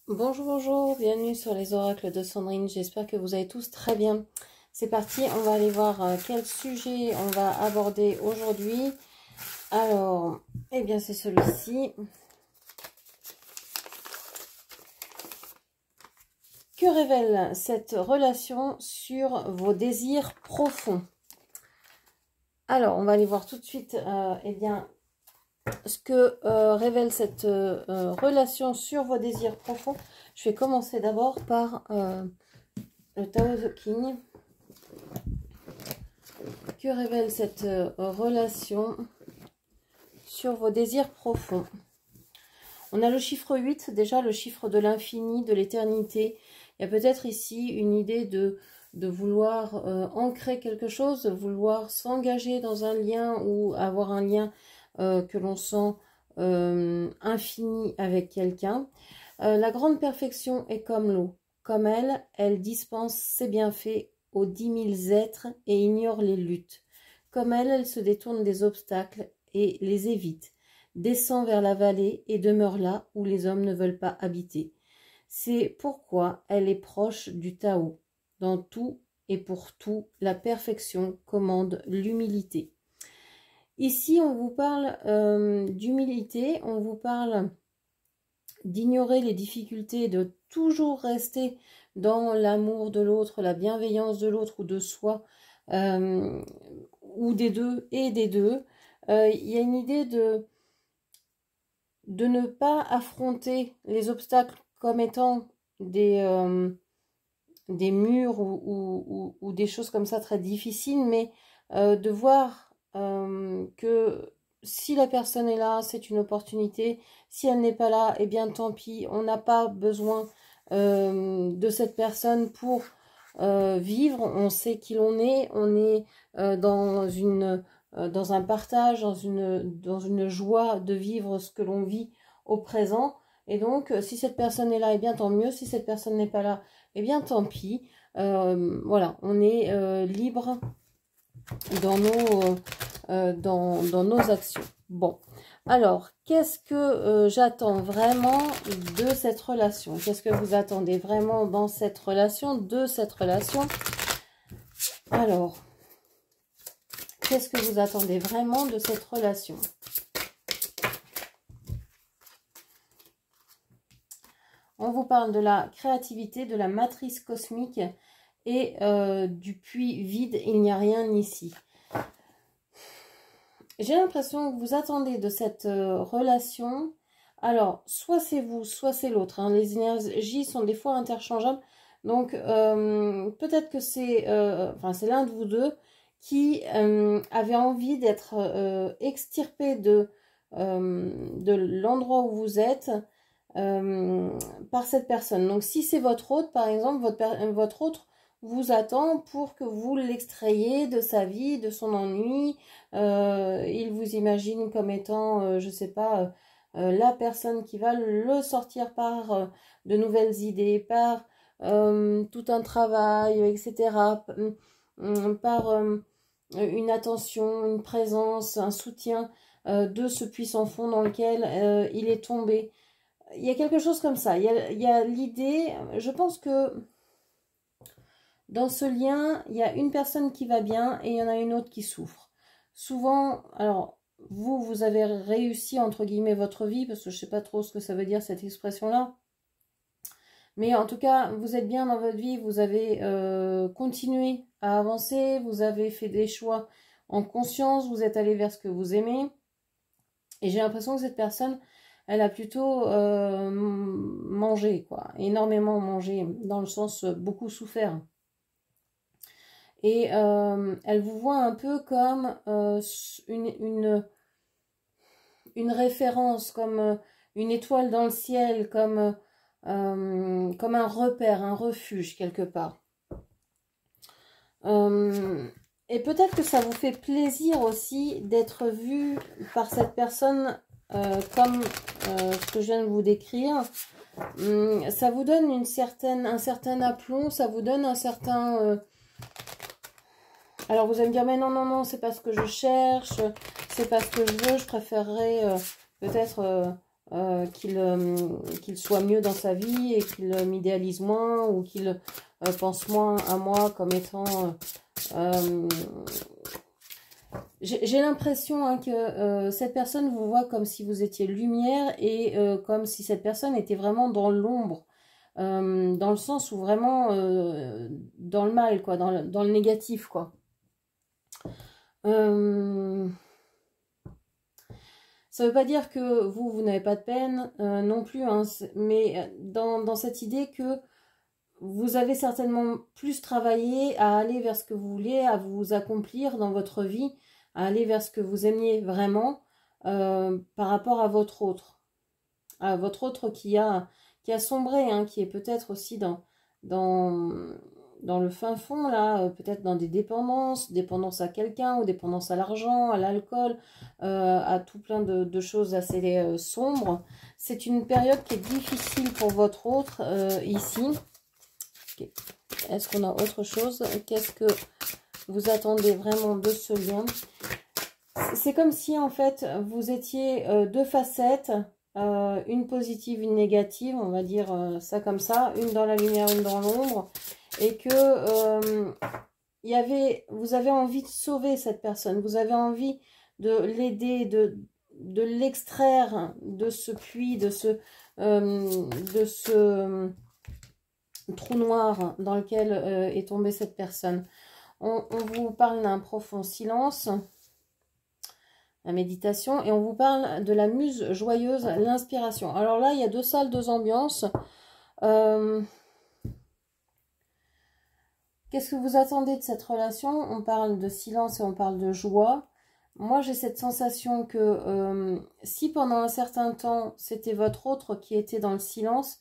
Bonjour, bonjour, bienvenue sur les oracles de Sandrine, j'espère que vous allez tous très bien. C'est parti, on va aller voir quel sujet on va aborder aujourd'hui. Alors, eh bien c'est celui-ci. Que révèle cette relation sur vos désirs profonds? Alors, on va aller voir tout de suite, eh bien, ce que révèle cette relation sur vos désirs profonds. Je vais commencer d'abord par le Tao of the King. Que révèle cette relation sur vos désirs profonds? On a le chiffre 8, déjà le chiffre de l'infini, de l'éternité. Il y a peut-être ici une idée de vouloir ancrer quelque chose, de vouloir s'engager dans un lien ou avoir un lien que l'on sent infini avec quelqu'un. La grande perfection est comme l'eau. Comme elle dispense ses bienfaits aux 10 000 êtres et ignore les luttes. Comme elle se détourne des obstacles et les évite, descend vers la vallée et demeure là où les hommes ne veulent pas habiter. C'est pourquoi elle est proche du Tao. Dans tout et pour tout, la perfection commande l'humilité. Ici, on vous parle d'humilité, on vous parle d'ignorer les difficultés, de toujours rester dans l'amour de l'autre, la bienveillance de l'autre ou de soi, ou des deux et des deux. Il y a une idée de ne pas affronter les obstacles comme étant des murs ou des choses comme ça très difficiles, mais de voir que si la personne est là, c'est une opportunité. Si elle n'est pas là, eh bien tant pis, on n'a pas besoin de cette personne pour vivre. On sait qui l'on est, on est dans un partage, dans une joie de vivre ce que l'on vit au présent. Et donc, si cette personne est là, eh bien tant mieux. Si cette personne n'est pas là, eh bien tant pis. Voilà, on est libre dans nos actions. Bon, alors, qu'est-ce que j'attends vraiment de cette relation? Qu'est-ce que vous attendez vraiment dans cette relation, de cette relation? Alors, qu'est-ce que vous attendez vraiment de cette relation? On vous parle de la créativité, de la matrice cosmique et du puits vide, il n'y a rien ici. J'ai l'impression que vous attendez de cette relation, alors soit c'est vous, soit c'est l'autre, hein. Les énergies sont des fois interchangeables, donc peut-être que c'est l'un de vous deux qui avait envie d'être extirpé de l'endroit où vous êtes par cette personne. Donc si c'est votre hôte, par exemple, votre autre vous attend pour que vous l'extrayiez de sa vie, de son ennui. Il vous imagine comme étant, je sais pas, la personne qui va le sortir par de nouvelles idées, par tout un travail, etc. Par une attention, une présence, un soutien de ce puissant fond dans lequel il est tombé. Il y a quelque chose comme ça. Il y a l'idée, je pense que dans ce lien, il y a une personne qui va bien et il y en a une autre qui souffre. Souvent, alors, vous avez réussi, entre guillemets, votre vie, parce que je ne sais pas trop ce que ça veut dire, cette expression-là. Mais en tout cas, vous êtes bien dans votre vie, vous avez continué à avancer, vous avez fait des choix en conscience, vous êtes allé vers ce que vous aimez. Et j'ai l'impression que cette personne, elle a plutôt mangé, quoi. Énormément mangé, dans le sens beaucoup souffert. Et elle vous voit un peu comme une référence, comme une étoile dans le ciel, comme un repère, un refuge quelque part. Et peut-être que ça vous fait plaisir aussi d'être vu par cette personne comme ce que je viens de vous décrire. Ça vous donne un certain aplomb, ça vous donne un certain... Alors vous allez me dire, mais non, non, non, c'est pas ce que je cherche, c'est pas ce que je veux, je préférerais peut-être qu'il soit mieux dans sa vie et qu'il m'idéalise moins ou qu'il pense moins à moi comme étant... j'ai l'impression hein, que cette personne vous voit comme si vous étiez lumière et comme si cette personne était vraiment dans l'ombre. Dans le sens où vraiment dans le mal, quoi, dans le négatif, quoi. Ça ne veut pas dire que vous n'avez pas de peine non plus, hein, mais dans cette idée que vous avez certainement plus travaillé à aller vers ce que vous voulez, à vous accomplir dans votre vie, à aller vers ce que vous aimiez vraiment par rapport à votre autre. À votre autre qui a sombré, hein, qui est peut-être aussi dans le fin fond, là, peut-être dans des dépendances, dépendance à quelqu'un ou dépendance à l'argent, à l'alcool, à tout plein de choses assez sombres. C'est une période qui est difficile pour votre autre ici. Okay. Est-ce qu'on a autre chose? Qu'est-ce que vous attendez vraiment de ce lien? C'est comme si en fait vous étiez deux facettes, une positive, une négative, on va dire ça comme ça, une dans la lumière, une dans l'ombre, et que vous avez envie de sauver cette personne, vous avez envie de l'aider, de l'extraire de ce puits, de ce trou noir dans lequel est tombée cette personne. On vous parle d'un profond silence, la méditation, et on vous parle de la muse joyeuse, l'inspiration. Alors là, il y a deux salles, deux ambiances. Qu'est-ce que vous attendez de cette relation? On parle de silence et on parle de joie. Moi, j'ai cette sensation que si pendant un certain temps, c'était votre autre qui était dans le silence,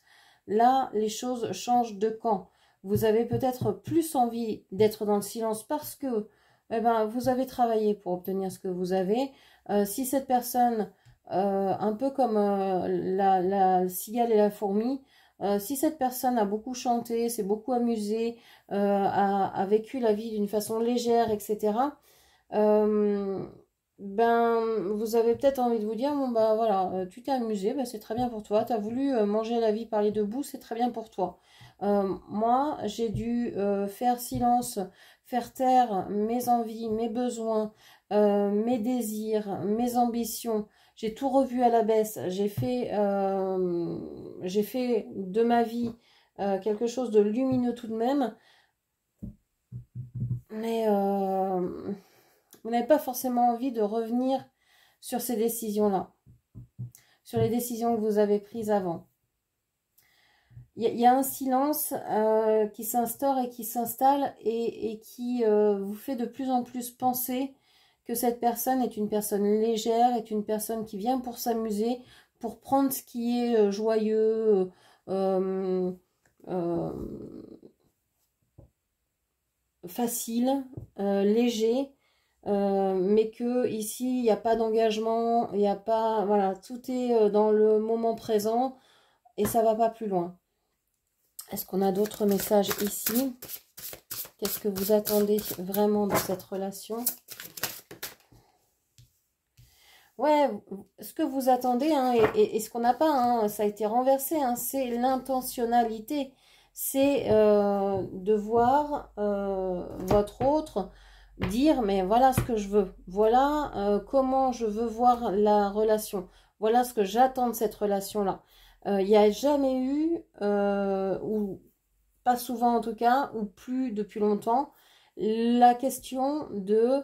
là, les choses changent de camp. Vous avez peut-être plus envie d'être dans le silence parce que vous avez travaillé pour obtenir ce que vous avez. Si cette personne, un peu comme la cigale et la fourmi, si cette personne a beaucoup chanté, s'est beaucoup amusée, a vécu la vie d'une façon légère, etc., vous avez peut-être envie de vous dire, bon bah voilà, tu t'es amusé, c'est très bien pour toi, tu as voulu manger la vie par les deux bouts, c'est très bien pour toi. Moi, j'ai dû faire silence, faire taire mes envies, mes besoins, mes désirs, mes ambitions. J'ai tout revu à la baisse, j'ai fait de ma vie quelque chose de lumineux tout de même, mais vous n'avez pas forcément envie de revenir sur ces décisions-là, sur les décisions que vous avez prises avant. Il y a un silence qui s'instaure et qui s'installe et qui vous fait de plus en plus penser que cette personne est une personne légère, est une personne qui vient pour s'amuser, pour prendre ce qui est joyeux, facile, léger, mais que ici il n'y a pas d'engagement, il n'y a pas, voilà, tout est dans le moment présent et ça va pas plus loin. Est-ce qu'on a d'autres messages ici? Qu'est-ce que vous attendez vraiment de cette relation? Ouais, ce que vous attendez, hein, et ce qu'on n'a pas, hein, ça a été renversé, hein, c'est l'intentionnalité. C'est de voir votre autre dire, mais voilà ce que je veux. Voilà comment je veux voir la relation. Voilà ce que j'attends de cette relation-là. Il n'y a jamais eu, ou pas souvent en tout cas, ou plus depuis longtemps, la question de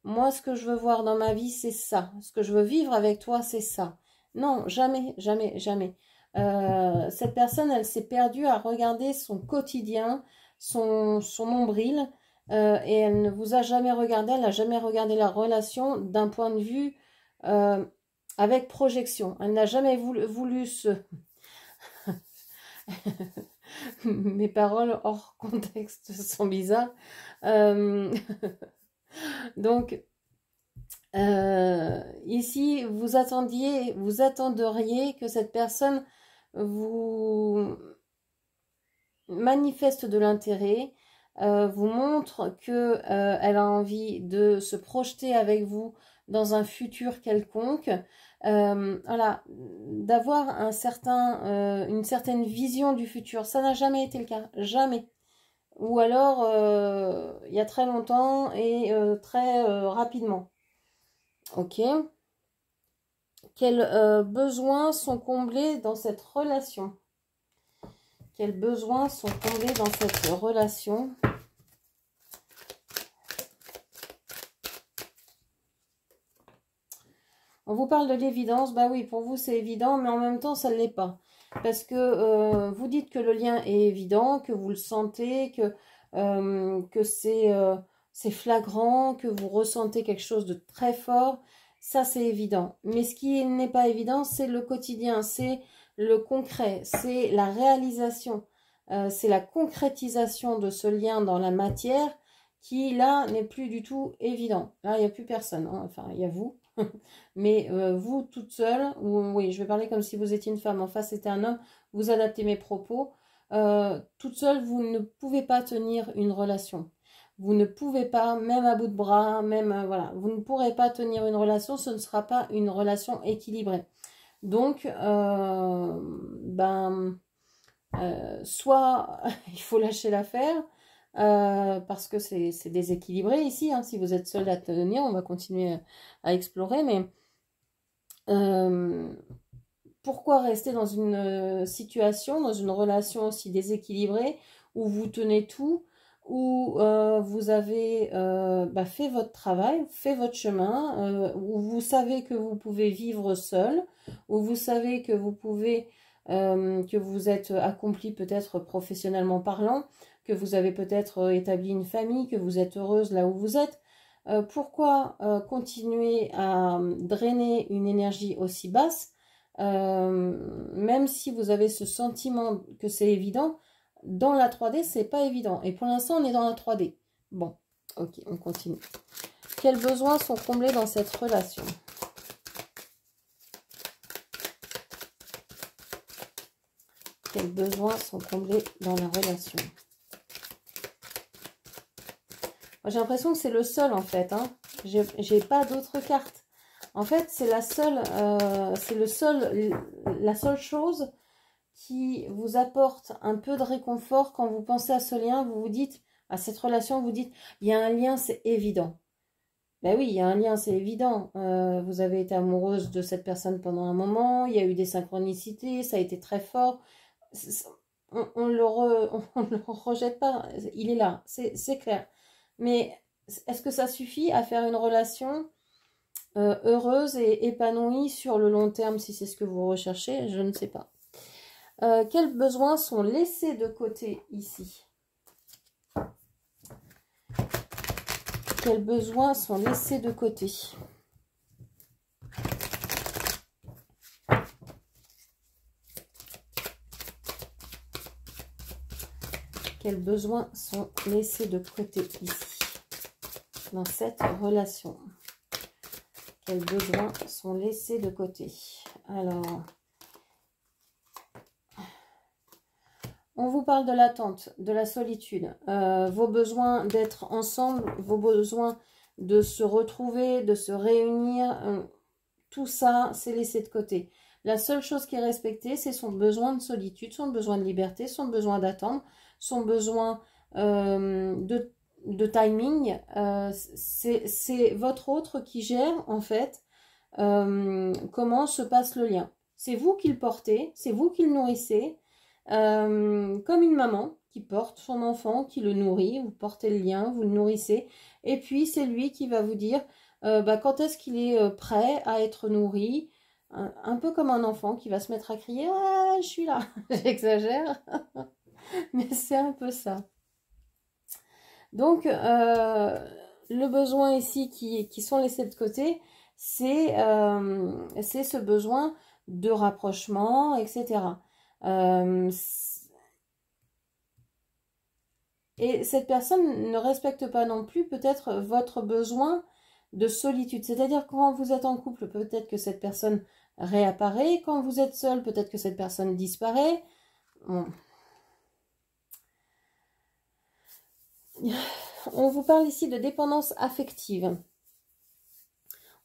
moi, ce que je veux voir dans ma vie, c'est ça. Ce que je veux vivre avec toi, c'est ça. Non, jamais, jamais, jamais. Cette personne, elle s'est perdue à regarder son quotidien, son nombril, et elle ne vous a jamais regardé, elle n'a jamais regardé la relation d'un point de vue avec projection. Elle n'a jamais voulu se... Mes paroles hors contexte sont bizarres. Donc, ici, vous attendriez que cette personne vous manifeste de l'intérêt, vous montre que elle a envie de se projeter avec vous dans un futur quelconque. Voilà, d'avoir une certaine vision du futur. Ça n'a jamais été le cas, jamais. Ou alors, il y a très longtemps et très rapidement. Ok. Quels besoins sont comblés dans cette relation? Quels besoins sont comblés dans cette relation? On vous parle de l'évidence. Bah oui, pour vous c'est évident, mais en même temps ça ne l'est pas. Parce que vous dites que le lien est évident, que vous le sentez, que c'est flagrant, que vous ressentez quelque chose de très fort. Ça c'est évident. Mais ce qui n'est pas évident, c'est le quotidien, c'est le concret, c'est la réalisation, c'est la concrétisation de ce lien dans la matière qui là n'est plus du tout évident. Là il n'y a plus personne, hein. Enfin il y a vous. Mais vous, toute seule, ou oui, je vais parler comme si vous étiez une femme, en face c'était un homme, vous adaptez mes propos. Toute seule, vous ne pouvez pas tenir une relation. Vous ne pouvez pas, même à bout de bras, même, voilà, vous ne pourrez pas tenir une relation, ce ne sera pas une relation équilibrée. Donc, soit il faut lâcher l'affaire, parce que c'est déséquilibré ici, hein. Si vous êtes seul à tenir, on va continuer à explorer, mais pourquoi rester dans une situation, dans une relation aussi déséquilibrée, où vous tenez tout, où vous avez fait votre travail, fait votre chemin, où vous savez que vous pouvez vivre seul, où vous savez que vous pouvez, que vous êtes accompli peut-être professionnellement parlant, que vous avez peut-être établi une famille, que vous êtes heureuse là où vous êtes. Pourquoi continuer à drainer une énergie aussi basse, même si vous avez ce sentiment que c'est évident? Dans la 3D, c'est pas évident. Et pour l'instant, on est dans la 3D. Bon, ok, on continue. Quels besoins sont comblés dans cette relation? Quels besoins sont comblés dans la relation? J'ai l'impression que c'est le seul en fait, hein. J'ai pas d'autres cartes. En fait, c'est la seule chose qui vous apporte un peu de réconfort quand vous pensez à ce lien. Vous vous dites, à cette relation, vous dites, il y a un lien, c'est évident. Ben oui, il y a un lien, c'est évident. Vous avez été amoureuse de cette personne pendant un moment, il y a eu des synchronicités, ça a été très fort. On le rejette pas, il est là, c'est clair. Mais est-ce que ça suffit à faire une relation heureuse et épanouie sur le long terme, si c'est ce que vous recherchez? Je ne sais pas. Quels besoins sont laissés de côté ici? Quels besoins sont laissés de côté? Quels besoins sont laissés de côté ici, dans cette relation? Quels besoins sont laissés de côté? Alors, on vous parle de l'attente, de la solitude, vos besoins d'être ensemble, vos besoins de se retrouver, de se réunir, tout ça, c'est laissé de côté. La seule chose qui est respectée, c'est son besoin de solitude, son besoin de liberté, son besoin d'attendre, son besoin de timing. C'est votre autre qui gère, en fait, comment se passe le lien. C'est vous qui le portez, c'est vous qui le nourrissez, comme une maman qui porte son enfant, qui le nourrit. Vous portez le lien, vous le nourrissez, et puis c'est lui qui va vous dire quand est-ce qu'il est prêt à être nourri. Un peu comme un enfant qui va se mettre à crier « Ah, je suis là !» J'exagère, mais c'est un peu ça. Donc, le besoin ici qui sont laissés de côté, c'est ce besoin de rapprochement, etc. Et cette personne ne respecte pas non plus peut-être votre besoin de solitude. C'est-à-dire quand vous êtes en couple, peut-être que cette personne réapparaît. Quand vous êtes seul, peut-être que cette personne disparaît. Bon. On vous parle ici de dépendance affective.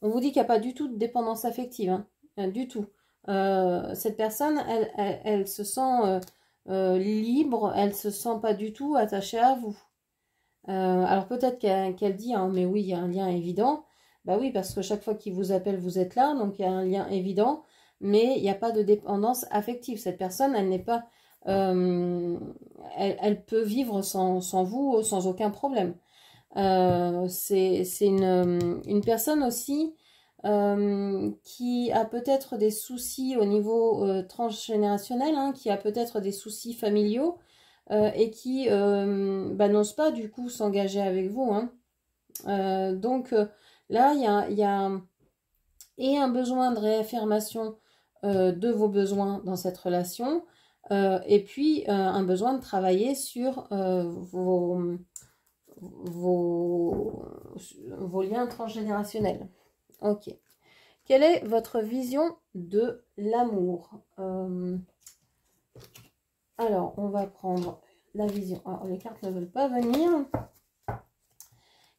On vous dit qu'il n'y a pas du tout de dépendance affective, hein, du tout. Cette personne, elle se sent libre, elle se sent pas du tout attachée à vous. Alors peut-être qu'elle dit, hein, mais oui, il y a un lien évident. Bah oui, parce que chaque fois qu'il vous appelle, vous êtes là, donc il y a un lien évident, mais il n'y a pas de dépendance affective. Cette personne, elle n'est pas... elle peut vivre sans vous, sans aucun problème. C'est une personne aussi qui a peut-être des soucis au niveau transgénérationnel, hein, qui a peut-être des soucis familiaux et qui n'ose pas du coup s'engager avec vous. Hein. Donc là, il y a et un besoin de réaffirmation de vos besoins dans cette relation et puis un besoin de travailler sur vos liens transgénérationnels. Ok. Quelle est votre vision de l'amour? Alors, on va prendre la vision. Alors, les cartes ne veulent pas venir.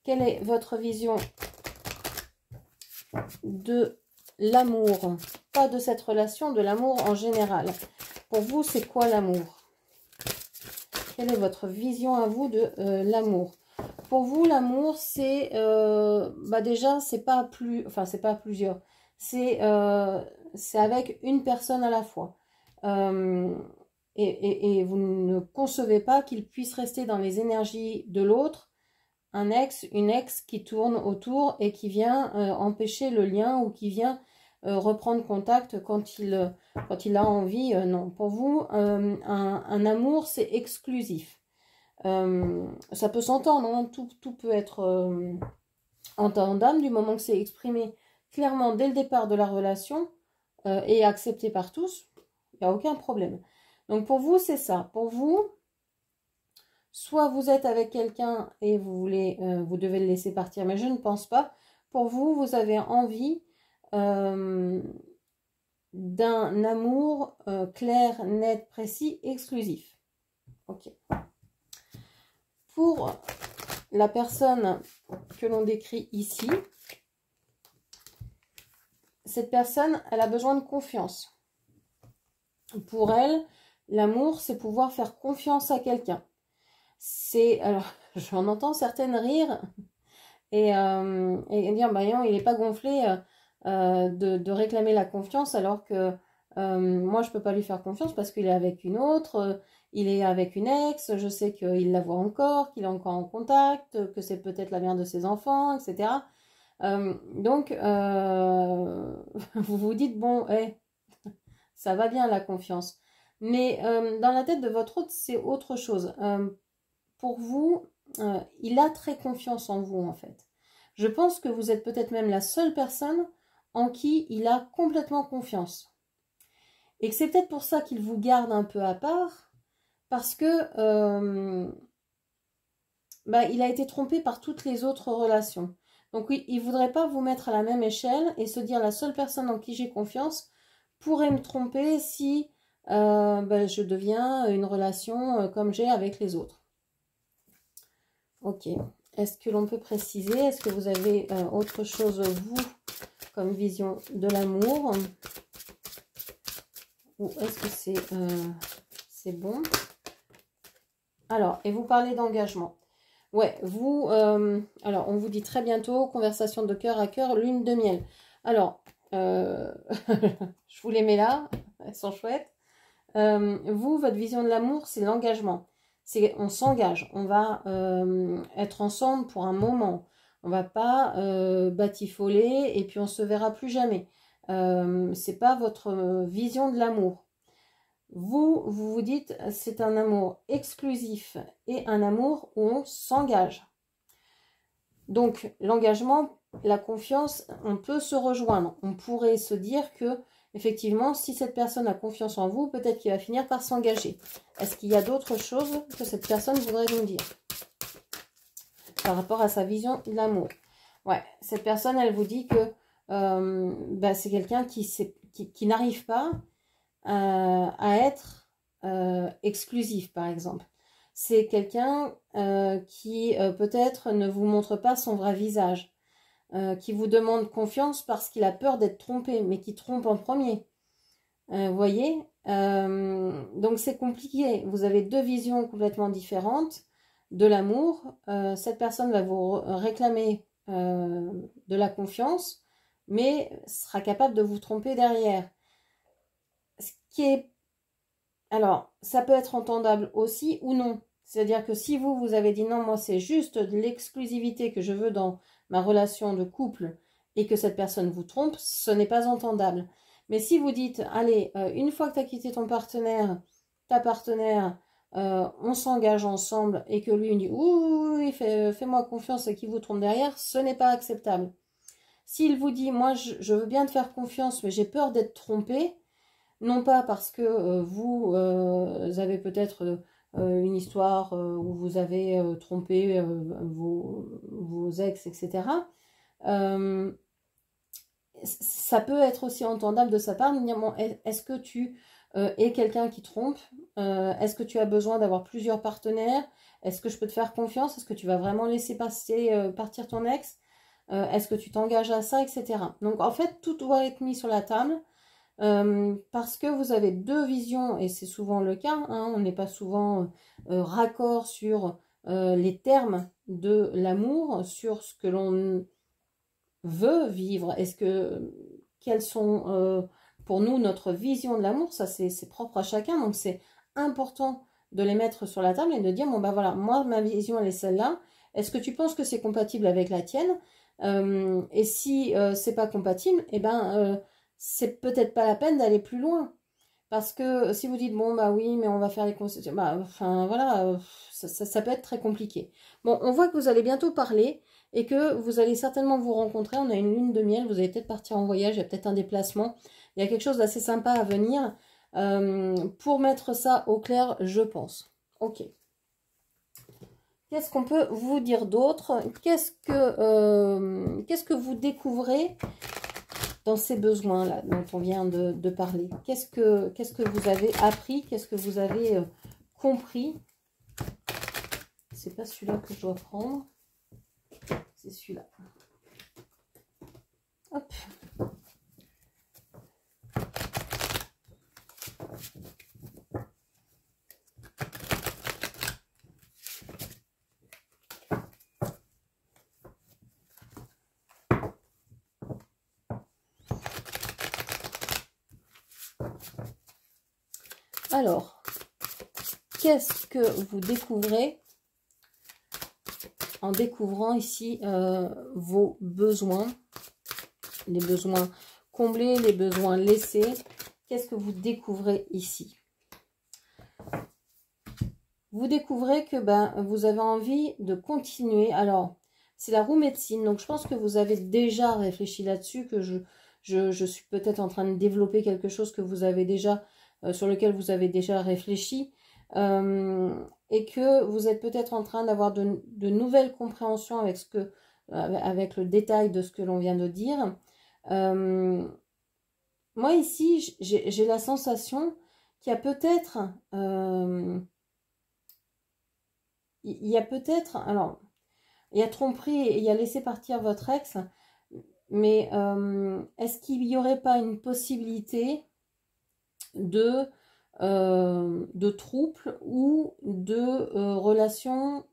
Quelle est votre vision de l'amour? Pas de cette relation, de l'amour en général. Pour vous, c'est quoi l'amour? Quelle est votre vision à vous de l'amour? Pour vous, l'amour, c'est déjà, c'est pas plusieurs. C'est avec une personne à la fois. Et vous ne concevez pas qu'il puisse rester dans les énergies de l'autre, un ex, une ex qui tourne autour et qui vient empêcher le lien ou qui vient reprendre contact quand il a envie. Non, pour vous, un amour, c'est exclusif. Ça peut s'entendre, hein, tout peut être entendable du moment que c'est exprimé clairement dès le départ de la relation et accepté par tous, il n'y a aucun problème. Donc pour vous, c'est ça. Pour vous, soit vous êtes avec quelqu'un et vous devez le laisser partir, mais je ne pense pas. Pour vous, vous avez envie d'un amour clair, net, précis, exclusif. Ok. Pour la personne que l'on décrit ici, cette personne, elle a besoin de confiance. Pour elle, l'amour, c'est pouvoir faire confiance à quelqu'un. Alors, j'en entends certaines rire et dire, bah non, il n'est pas gonflé de réclamer la confiance alors que moi, je ne peux pas lui faire confiance parce qu'il est avec une autre, il est avec une ex, je sais qu'il la voit encore, qu'il est encore en contact, que c'est peut-être la mère de ses enfants, etc. Donc, vous vous dites, bon, ça va bien la confiance. Mais dans la tête de votre autre, c'est autre chose. Pour vous, il a très confiance en vous, en fait. Je pense que vous êtes peut-être même la seule personne en qui il a complètement confiance. Et que c'est peut-être pour ça qu'il vous garde un peu à part, parce que il a été trompé par toutes les autres relations. Donc oui, il ne voudrait pas vous mettre à la même échelle et se dire la seule personne en qui j'ai confiance pourrait me tromper si je deviens une relation comme j'ai avec les autres. Ok. Est-ce que l'on peut préciser? Est-ce que vous avez autre chose, vous, comme vision de l'amour? Ou est-ce que c'est bon? Alors, et vous parlez d'engagement. Ouais, vous, alors, on vous dit très bientôt, conversation de cœur à cœur, lune de miel. Alors, je vous les mets là, elles sont chouettes. Vous, votre vision de l'amour, c'est l'engagement. On s'engage, on va être ensemble pour un moment. On va pas batifoler et puis on se verra plus jamais. C'est pas votre vision de l'amour. Vous dites c'est un amour exclusif et un amour où on s'engage. Donc l'engagement, la confiance, on peut se rejoindre. On pourrait se dire que effectivement, si cette personne a confiance en vous, peut-être qu'il va finir par s'engager. Est-ce qu'il y a d'autres choses que cette personne voudrait nous dire par rapport à sa vision de l'amour? Ouais, cette personne, elle vous dit que c'est quelqu'un qui n'arrive pas à être exclusif, par exemple. C'est quelqu'un qui peut-être ne vous montre pas son vrai visage. qui vous demande confiance parce qu'il a peur d'être trompé, mais qui trompe en premier. Vous voyez, donc c'est compliqué. Vous avez deux visions complètement différentes de l'amour. Cette personne va vous réclamer de la confiance, mais sera capable de vous tromper derrière. Ce qui est... Alors, ça peut être entendable aussi ou non. C'est-à-dire que si vous avez dit non, moi c'est juste de l'exclusivité que je veux dans ma relation de couple et que cette personne vous trompe, ce n'est pas entendable. Mais si vous dites, allez, une fois que tu as quitté ton partenaire, ta partenaire, on s'engage ensemble et que lui il dit, oui, fais-moi confiance et qu'il vous trompe derrière, ce n'est pas acceptable. S'il vous dit, moi je veux bien te faire confiance, mais j'ai peur d'être trompé, non pas parce que vous avez peut-être une histoire où vous avez trompé vos ex, etc. Ça peut être aussi entendable de sa part de dire, bon, est-ce que tu es quelqu'un qui trompe? Est-ce que tu as besoin d'avoir plusieurs partenaires? Est-ce que je peux te faire confiance? Est-ce que tu vas vraiment laisser partir ton ex? Est-ce que tu t'engages à ça, etc. Donc en fait, tout doit être mis sur la table parce que vous avez deux visions, et c'est souvent le cas, hein, on n'est pas souvent raccord sur les termes de l'amour, sur ce que l'on veut vivre. Quelles sont pour nous notre vision de l'amour? Ça c'est propre à chacun, donc c'est important de les mettre sur la table et de dire, bon bah voilà, moi ma vision elle est celle-là, est-ce que tu penses que c'est compatible avec la tienne? Et si c'est pas compatible, et ben c'est peut-être pas la peine d'aller plus loin. Parce que si vous dites, bon, bah oui, mais on va faire les concessions, bah, enfin, voilà, ça peut être très compliqué. Bon, on voit que vous allez bientôt parler et que vous allez certainement vous rencontrer. On a une lune de miel, vous allez peut-être partir en voyage, il y a peut-être un déplacement. Il y a quelque chose d'assez sympa à venir pour mettre ça au clair, je pense. Ok. Qu'est-ce qu'on peut vous dire d'autre? Qu'est-ce que vous découvrez dans ces besoins-là dont on vient de parler? Qu'est-ce que vous avez appris? Qu'est-ce que vous avez compris? C'est pas celui-là que je dois prendre. C'est celui-là. Hop. Alors, qu'est-ce que vous découvrez en découvrant ici vos besoins, les besoins comblés, les besoins laissés? Qu'est-ce que vous découvrez ici? Vous découvrez que vous avez envie de continuer. Alors, c'est la roue médecine, donc je pense que vous avez déjà réfléchi là-dessus, que je suis peut-être en train de développer quelque chose que vous avez déjà, sur lequel vous avez déjà réfléchi, et que vous êtes peut-être en train d'avoir de nouvelles compréhensions avec avec le détail de ce que l'on vient de dire. Moi ici, j'ai la sensation qu'il y a peut-être... alors, il y a tromperie et il y a laissé partir votre ex, mais est-ce qu'il n'y aurait pas une possibilité de trouble ou de relations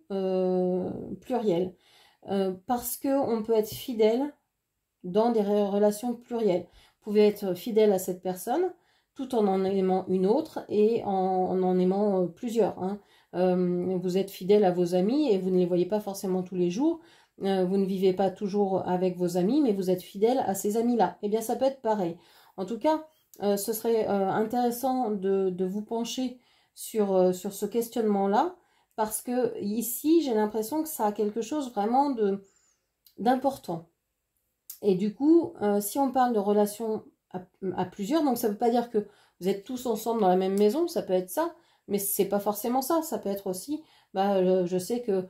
plurielles? Parce qu'on peut être fidèle dans des relations plurielles. Vous pouvez être fidèle à cette personne tout en aimant une autre et en aimant plusieurs, hein. Vous êtes fidèle à vos amis et vous ne les voyez pas forcément tous les jours. Vous ne vivez pas toujours avec vos amis, mais vous êtes fidèle à ces amis-là. Eh bien, ça peut être pareil. En tout cas, ce serait intéressant de vous pencher sur ce questionnement-là, parce que ici, j'ai l'impression que ça a quelque chose vraiment d'important. Et du coup, si on parle de relations à plusieurs, donc ça ne veut pas dire que vous êtes tous ensemble dans la même maison, ça peut être ça, mais c'est pas forcément ça. Ça peut être aussi, je sais que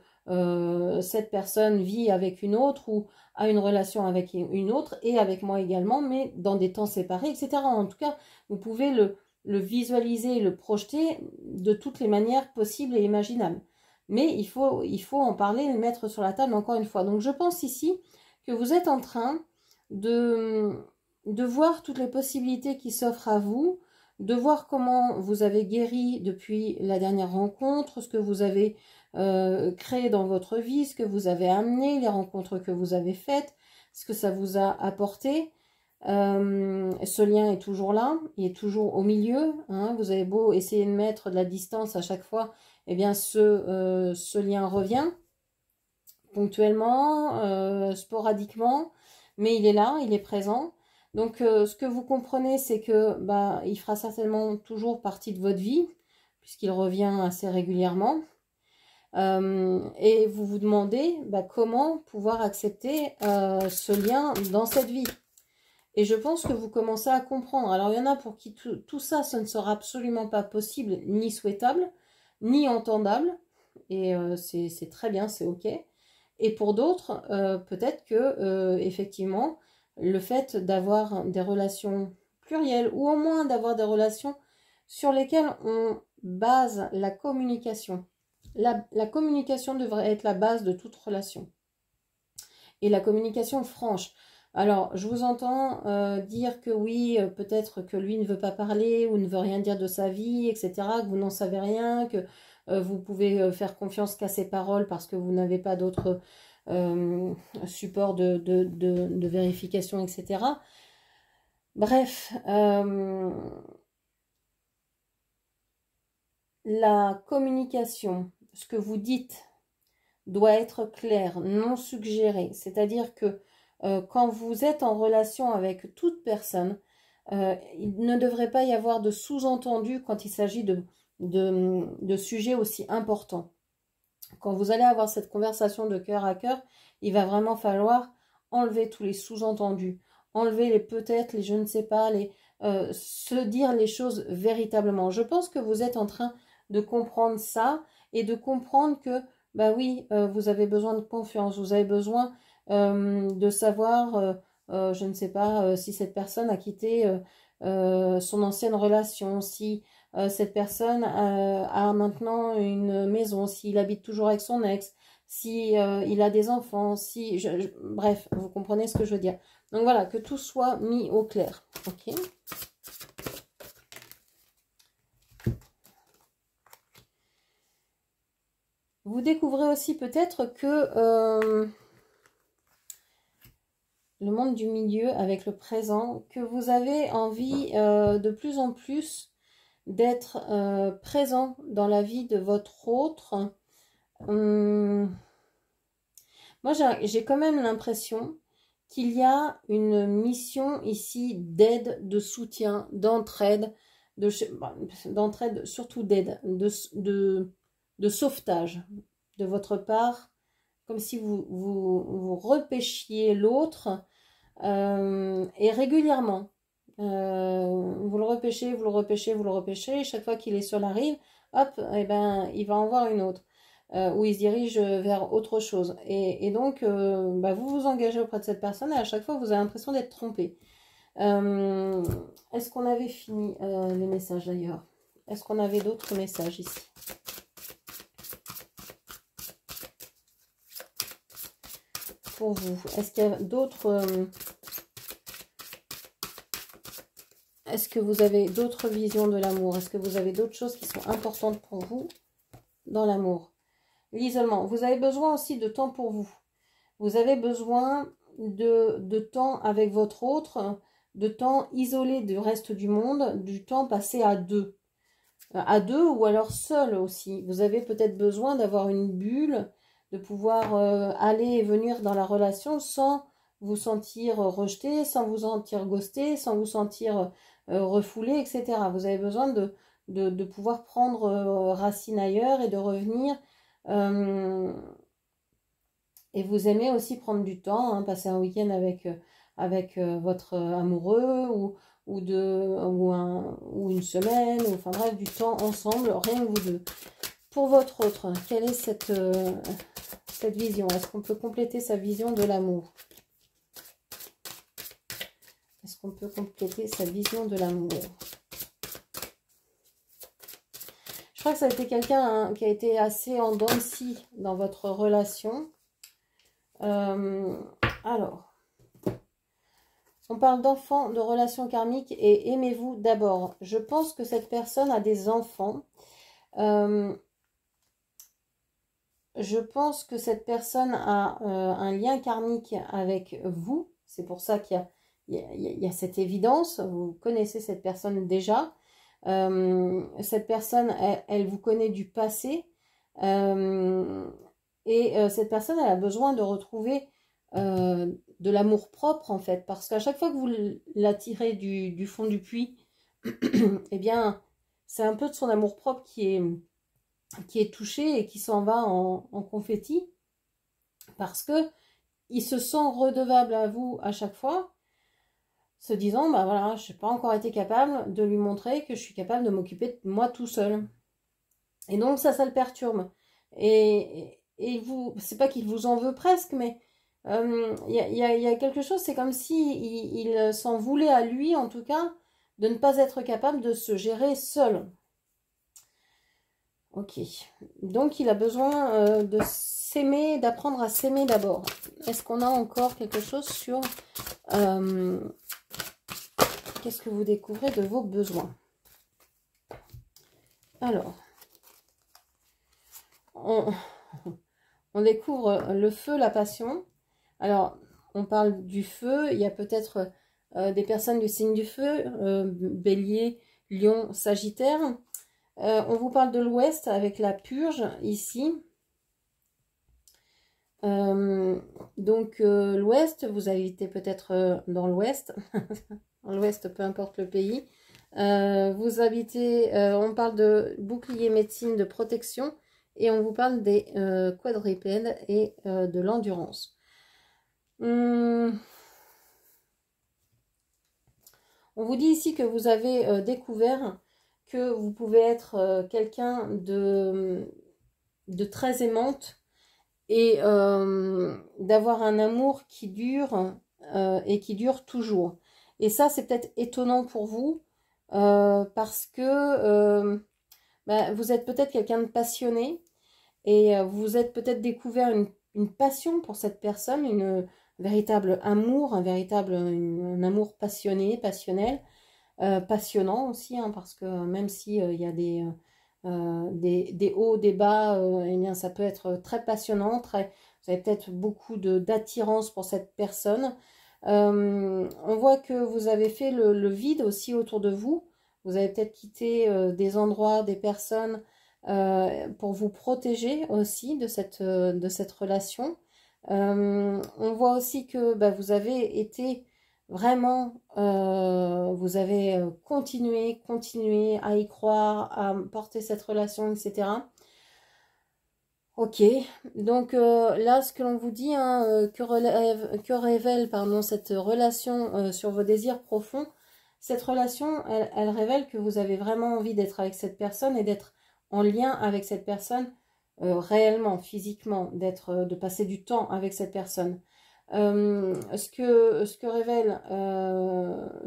cette personne vit avec une autre ou a une relation avec une autre et avec moi également, mais dans des temps séparés, etc. En tout cas, vous pouvez le visualiser, le projeter de toutes les manières possibles et imaginables. Mais il faut en parler et le mettre sur la table encore une fois. Donc je pense ici que vous êtes en train de voir toutes les possibilités qui s'offrent à vous, de voir comment vous avez guéri depuis la dernière rencontre, ce que vous avez créé dans votre vie, ce que vous avez amené, les rencontres que vous avez faites, ce que ça vous a apporté. Ce lien est toujours là, il est toujours au milieu, hein. Vous avez beau essayer de mettre de la distance à chaque fois, eh bien ce lien revient ponctuellement, sporadiquement, mais il est là, il est présent. Donc ce que vous comprenez, c'est que il fera certainement toujours partie de votre vie, puisqu'il revient assez régulièrement. Et vous vous demandez comment pouvoir accepter ce lien dans cette vie. Et je pense que vous commencez à comprendre. Alors il y en a pour qui tout ça, ce ne sera absolument pas possible, ni souhaitable, ni entendable. Et c'est très bien, c'est ok. Et pour d'autres, peut-être que effectivement, le fait d'avoir des relations plurielles, ou au moins d'avoir des relations sur lesquelles on base la communication. La communication devrait être la base de toute relation. Et la communication franche. Alors, je vous entends dire que oui, peut-être que lui ne veut pas parler ou ne veut rien dire de sa vie, etc., que vous n'en savez rien, que vous pouvez faire confiance qu'à ses paroles parce que vous n'avez pas d'autres supports de vérification, etc. Bref, la communication, ce que vous dites, doit être clair, non suggéré. C'est-à-dire que quand vous êtes en relation avec toute personne, il ne devrait pas y avoir de sous-entendu quand il s'agit de sujets aussi importants. Quand vous allez avoir cette conversation de cœur à cœur, il va vraiment falloir enlever tous les sous-entendus, enlever les peut-être, les je ne sais pas, se dire les choses véritablement. Je pense que vous êtes en train de comprendre ça et de comprendre que oui, vous avez besoin de confiance, vous avez besoin de savoir, je ne sais pas, si cette personne a quitté son ancienne relation, si cette personne a maintenant une maison, s'il habite toujours avec son ex, si il a des enfants, si bref, vous comprenez ce que je veux dire. Donc voilà, que tout soit mis au clair. Ok. Vous découvrez aussi peut-être que le monde du milieu avec le présent, que vous avez envie de plus en plus d'être présent dans la vie de votre autre. Moi, j'ai quand même l'impression qu'il y a une mission ici d'aide, de soutien, d'entraide, d'entraide, surtout d'aide, de sauvetage de votre part, comme si vous repêchiez l'autre et régulièrement. Vous le repêchez, vous le repêchez, vous le repêchez, et chaque fois qu'il est sur la rive, hop, il va en voir une autre, où il se dirige vers autre chose. Et donc, vous vous engagez auprès de cette personne, et à chaque fois, vous avez l'impression d'être trompé. Est-ce qu'on avait fini les messages d'ailleurs? Est-ce qu'on avait d'autres messages ici? Pour vous, est-ce qu'il y a d'autres... Est-ce que vous avez d'autres visions de l'amour? Est-ce que vous avez d'autres choses qui sont importantes pour vous dans l'amour? L'isolement. Vous avez besoin aussi de temps pour vous. Vous avez besoin de temps avec votre autre, de temps isolé du reste du monde, du temps passé à deux. À deux ou alors seul aussi. Vous avez peut-être besoin d'avoir une bulle, de pouvoir aller et venir dans la relation sans vous sentir rejeté, sans vous sentir ghosté, sans vous sentir refoulé, etc. Vous avez besoin de pouvoir prendre racine ailleurs et de revenir. Et vous aimez aussi prendre du temps, hein, passer un week-end avec votre amoureux ou une semaine, ou, enfin bref, du temps ensemble, rien que vous deux. Pour votre autre, quelle est cette vision? Est-ce qu'on peut compléter sa vision de l'amour? Est-ce qu'on peut compléter sa vision de l'amour? Je crois que ça a été quelqu'un qui a été assez en dents de scie dans votre relation. Alors, on parle d'enfants, de relations karmiques et aimez-vous d'abord. Je pense que cette personne a des enfants. Je pense que cette personne a un lien karmique avec vous. C'est pour ça qu'il y a cette évidence. Vous connaissez cette personne déjà. Cette personne, elle vous connaît du passé. Cette personne, elle a besoin de retrouver de l'amour propre, en fait. Parce qu'à chaque fois que vous la tirez du fond du puits, eh bien, c'est un peu de son amour propre qui est touché et qui s'en va en confetti. Parce que il se sent redevable à vous à chaque fois, se disant, bah voilà, je n'ai pas encore été capable de lui montrer que je suis capable de m'occuper de moi tout seul. Et donc ça le perturbe. Et vous, c'est pas qu'il vous en veut presque, mais y a quelque chose, c'est comme si il s'en voulait à lui, en tout cas, de ne pas être capable de se gérer seul. Ok. Donc il a besoin de s'aimer, d'apprendre à s'aimer d'abord. Est-ce qu'on a encore quelque chose sur qu'est-ce que vous découvrez de vos besoins? Alors, on découvre le feu, la passion. Alors, on parle du feu. Il y a peut-être des personnes du signe du feu, Bélier, Lion, Sagittaire. On vous parle de l'Ouest avec la purge ici. Donc, l'Ouest, vous habitez peut-être dans l'Ouest. Dans l'Ouest, peu importe le pays. Vous habitez, on parle de bouclier médecine de protection. Et on vous parle des quadrupèdes et de l'endurance. On vous dit ici que vous avez découvert que vous pouvez être quelqu'un de très aimante et d'avoir un amour qui dure et qui dure toujours. Et ça, c'est peut-être étonnant pour vous parce que vous êtes peut-être quelqu'un de passionné et vous êtes peut-être découvert une passion pour cette personne, un véritable amour, un amour passionné, passionnel, passionnant aussi, hein, parce que même si il y a des hauts, des bas, eh bien ça peut être très passionnant, vous avez peut-être beaucoup d'attirance pour cette personne. On voit que vous avez fait le vide aussi autour de vous. Vous avez peut-être quitté des endroits, des personnes pour vous protéger aussi de cette relation. On voit aussi que vous avez été vraiment, vous avez continué à y croire, à porter cette relation, etc. Ok, donc là, ce que l'on vous dit, hein, que révèle pardon, cette relation sur vos désirs profonds, cette relation, elle révèle que vous avez vraiment envie d'être avec cette personne et d'être en lien avec cette personne réellement, physiquement, de passer du temps avec cette personne. Ce que révèle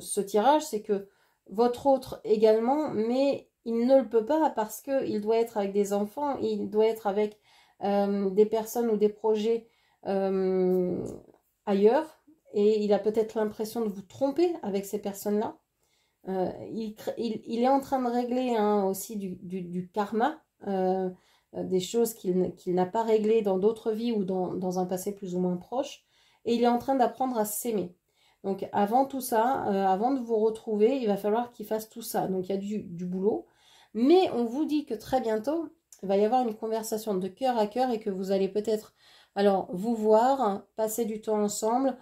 ce tirage, c'est que votre autre également, mais il ne le peut pas parce qu'il doit être avec des enfants, il doit être avec des personnes ou des projets ailleurs, et il a peut-être l'impression de vous tromper avec ces personnes-là. Il est en train de régler aussi du karma, des choses qu'il n'a pas réglées dans d'autres vies ou dans un passé plus ou moins proche, et il est en train d'apprendre à s'aimer. Donc avant tout ça, avant de vous retrouver, il va falloir qu'il fasse tout ça. Donc il y a du boulot, mais on vous dit que très bientôt, il va y avoir une conversation de cœur à cœur et que vous allez peut-être alors vous voir, passer du temps ensemble,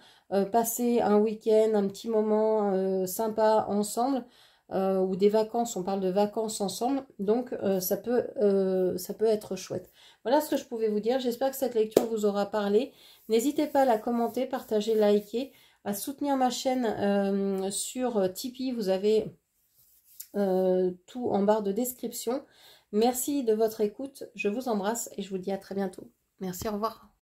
passer un week-end, un petit moment sympa ensemble, ou des vacances, on parle de vacances ensemble, donc ça peut être chouette. Voilà ce que je pouvais vous dire, j'espère que cette lecture vous aura parlé. N'hésitez pas à la commenter, partager, liker, à soutenir ma chaîne sur Tipeee, vous avez tout en barre de description. Merci de votre écoute, je vous embrasse et je vous dis à très bientôt. Merci, au revoir.